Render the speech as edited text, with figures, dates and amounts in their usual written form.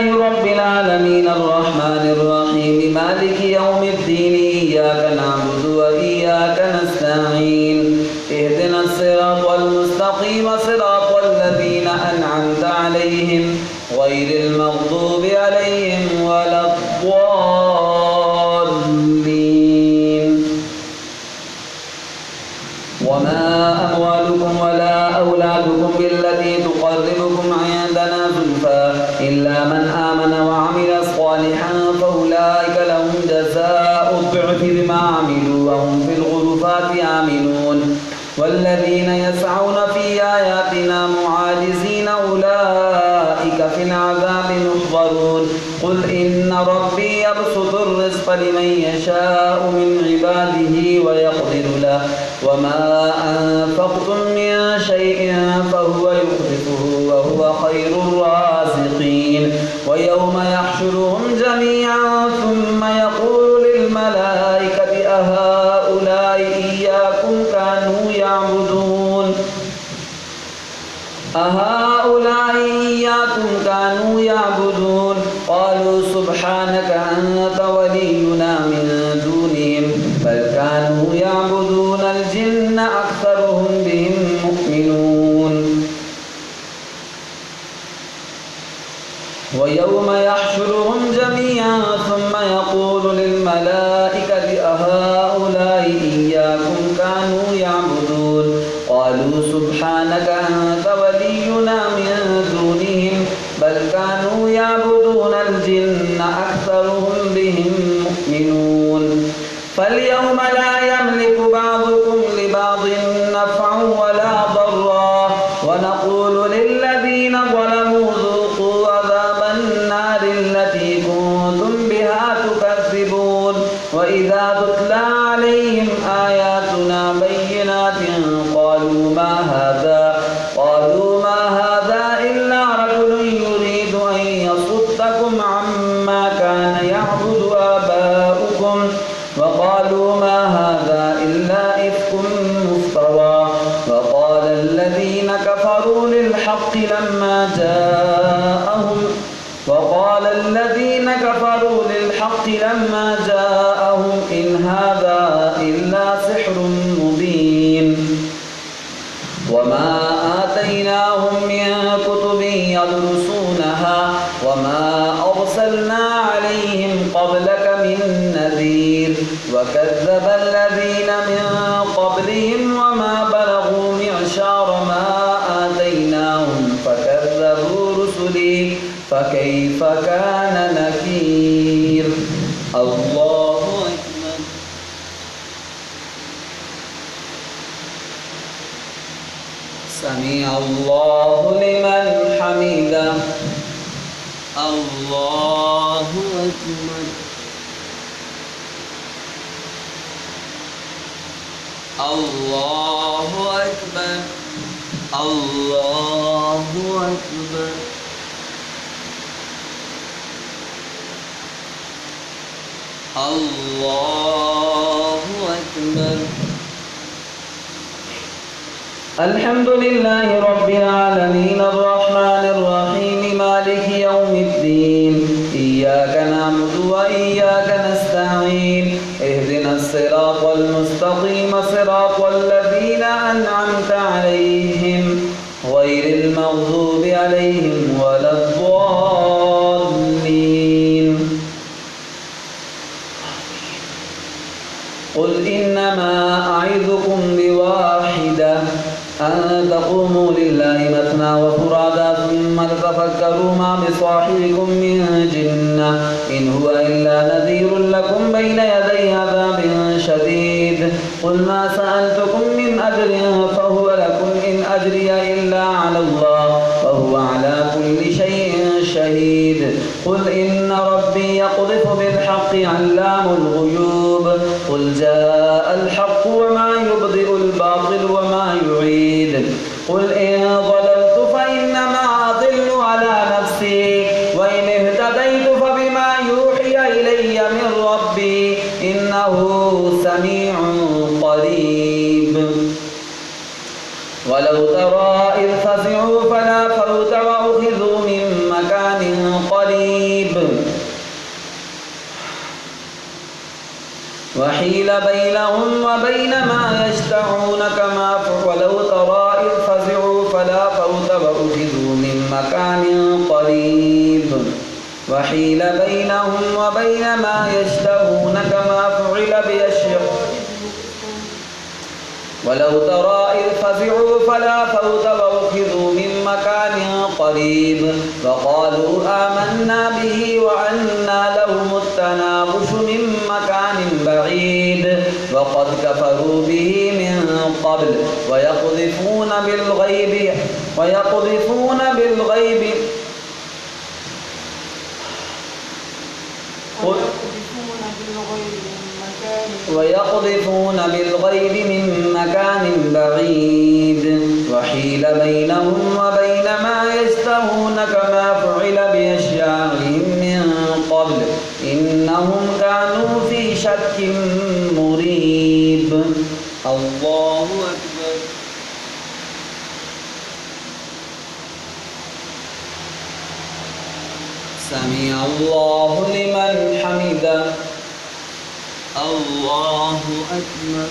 لله رب العالمين الرحمن الرحيم مالك يوم الدين إياك نعبد وإياك نستعين اهدنا الصراط المستقيم صراط الذين أنعمت عليهم غير المغضوب عليهم ولا الضالين. وما أموالكم ولا أولادكم بالتي تقربكم عندنا زلفى إلا من آمن وعمل صالحا فأولئك لهم جزاء الضعف بما عملوا وهم في الغرفات آمنون. والذين يسعون في آياتنا معاجزين أولئك في العذاب محضرون. قل إن ربي يبسط الرزق لمن يشاء من عباده ويقدر له وما أنفقتم من شيء فهو يخلفه وهو خير الرازقين. ويوم يحشرهم جميعا ثم يقول للملائكة أهؤلاء إياكم كانوا يعبدون قالوا سبحانك أنت ولينا من دونهم بل كانوا يعبدون الجن أكثرهم بهم مؤمنون. ويوم يحشرهم جميعا ثم يقول للملائكة أهؤلاء إياكم كانوا يعبدون قالوا سبحانك أنت ولينا من دونهم بل كانوا يعبدون الجن أكثرهم بهم مؤمنون. فاليوم لا يملك بعضكم لبعض نفعا ولا ضرا ونقول للذين ظلموا ذوقوا عذاب النار التي كنتم بها تكذبون. وإذا تتلى عليهم آياتنا بينات قالوا ما هذا إلا رجل يريد أن يصدكم عما كان يعبد آباؤكم وقالوا ما هذا إلا إفك مفترى. وقال الذين كفروا للحق لما جاءهم إن هذا إلا سحر مبين. وما آتيناهم من كتب يدرسونها وما أرسلنا عليهم قبلك من نذير. وكذب الذين من قبلهم وما بلغوا معشار ما آتيناهم فكذبوا رسلي فكيف كان نكير. الله أكبر. سمع الله لمن حمده. الله أكبر. الله أكبر. الله أكبر. الله أكبر. الحمد لله رب العالمين الرحمن الرحيم مالك يوم الدين إياك نعبد وإياك نستعين اهدنا الصراط المستقيم صراط الذين أنعمت عليهم غير المغضوب عليهم ولا الضالين. قل إنما أعظكم بواحدة أن تقوموا لله مثنى وفرادا ثم تتفكروا ما بصاحبكم من جنة إن هو إلا نذير لكم بين يدي عذاب شديد. قل ما سألتكم من أجر فهو لكم إن أجري إلا على الله وهو على كل شيء شهيد. قل إن ربي يقذف بالحق علام الغيوب. قل جاء الحق وما يبدئ الباطل وما يعيد. قل إن ضللت فإنما أضل على نفسي وإن اهتديت فبما يوحي إلي من ربي إنه سميع قريب. ولو ترى إذ فزعوا فلا فوت وأخذوا من مكان قريب قريب وحيل بينهم وبين ما يشتهون كما ولو ترى إذ فزعوا فلا فوت وأخذوا من مكان قريب وحيل بينهم وبين ما يشتهون كما فعل بأشياء ولو ترى إذ فزعوا فلا فوت وأخذوا من مكان قريب وقالوا آمنا به وأنى لهم التناوش من مكان بعيد وقد كفروا به من قبل ويقذفون بالغيب من مكان بعيد وحيل بينهم وبين ما يشتهون كما فعل بأشياعهم من قبل إنهم كانوا في شك مريب. الله أكبر. سمع الله لمن حمده. الله أكبر.